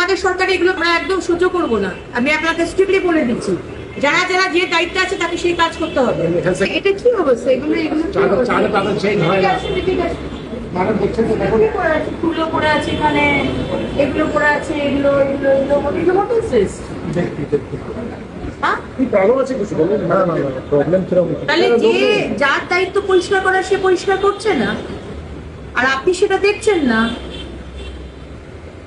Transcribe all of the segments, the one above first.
আমাদের সরকারে এগুলো আমরা একদম সহ্য করবো না। আমি আপনাকে স্ট্রিক্টলি বলে দিচ্ছি, যারা যারা যে দায়িত্ব আছে তাকে সেই কাজ করতে হবে। এটা কি অবস্থা? এগুলো এগুলো ফুলও পড়ে আছে এখানে, এগুলো পড়ে আছে, এগুলো এগুলো এগুলো এগুলো what is this? তাহলে যে যার দায়িত্ব পরিষ্কার করা সে পরিষ্কার করছে না, আর আপনি সেটা দেখছেন না।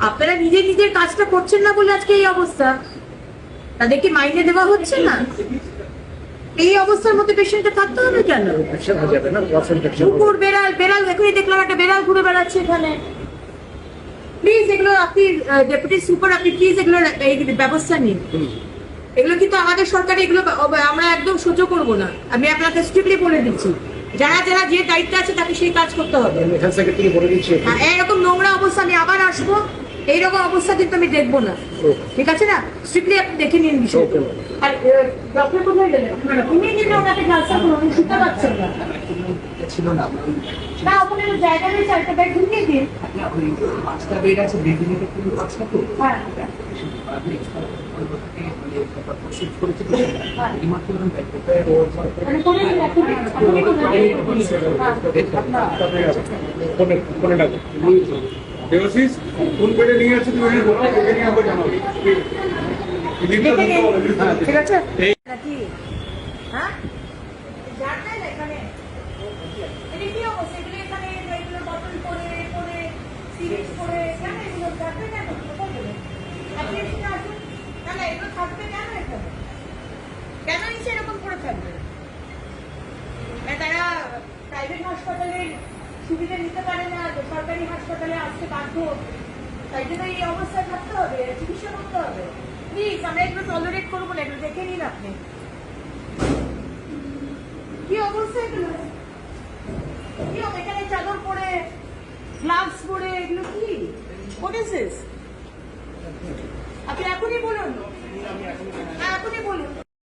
আপনারা নিজের নিজের কাজটা করছেন না বলে আজকে এই অবস্থা। তাদেরকে মাইনে দেওয়া হচ্ছে না। এই অবস্থার মধ্যে পেশেন্টটা থাকতে হবে কেন? কুকুর, বেড়াল, বেড়াল এখনই দেখলাম একটা বেড়াল ঘুরে বেড়াচ্ছে এখানে। প্লিজ এগুলো আপনি ডেপুটি সুপার, আপনি প্লিজ এগুলো ব্যবস্থা নিন। এগুলো কিন্তু আমাদের সরকারে এগুলো আমরা একদম সহ্য করব না। আমি আপনাকে স্ট্রিক্টলি বলে দিচ্ছি, যারা যারা যে দায়িত্ব আছে তাকে সেই কাজ করতে হবে। এরকম নোংরা অবস্থা আমি আবার আসবো, এইরকম অবস্থা কিন্তু আমি দেখবো না। ঠিক আছে না? স্ট্রিক্টলি আপনি দেখে নিন বিষয়টা। আর ডক্টর কোথায় গেলেন? উনি কিন্তু ওনাকে ট্রান্সফার করুন, উনি শুনতে পাচ্ছেন না। ছিল না না, ওখানে জায়গা নেই, চারটা ব্যাগ ঢুকিয়ে দিন। ওই 5টা বেড আছে, বেডরুমে কিন্তু 5টা তো হ্যাঁ আপনি শিফট করেছে এইমাত্র মানে কোনে দেবশিস কোন বেডে নিয়ে আছে তুমি নিয়ে আবার জানাবো। ঠিক আছে নাকি? হ্যাঁ জানতেন এখানে এটা কি অবস্থা? এগুলো এখানে এগুলো বটল করে করে সিরিজ করে কেন এগুলো থাকবে? কেন কোথায় গেলে আপনি এসে আসুন। না না, এগুলো থাকবে কেন? এখানে কেন নিচে এরকম করে থাকবে? তারা প্রাইভেট হাসপাতালের সুবিধা নিতে পারে না, সরকারি হাসপাতালে আসতে বাধ্য, তাই জন্য এই অবস্থায় থাকতে হবে, চিকিৎসা করতে হবে। প্লিজ আমরা এগুলো টলারেট করবো না, এগুলো দেখে নিন আপনি কি অবস্থা। এগুলো কি এখানে চাদর পরে, গ্লাভস পরে, এগুলো কি? What is this? আপনি এখনই বলুন, এখনই বলুন।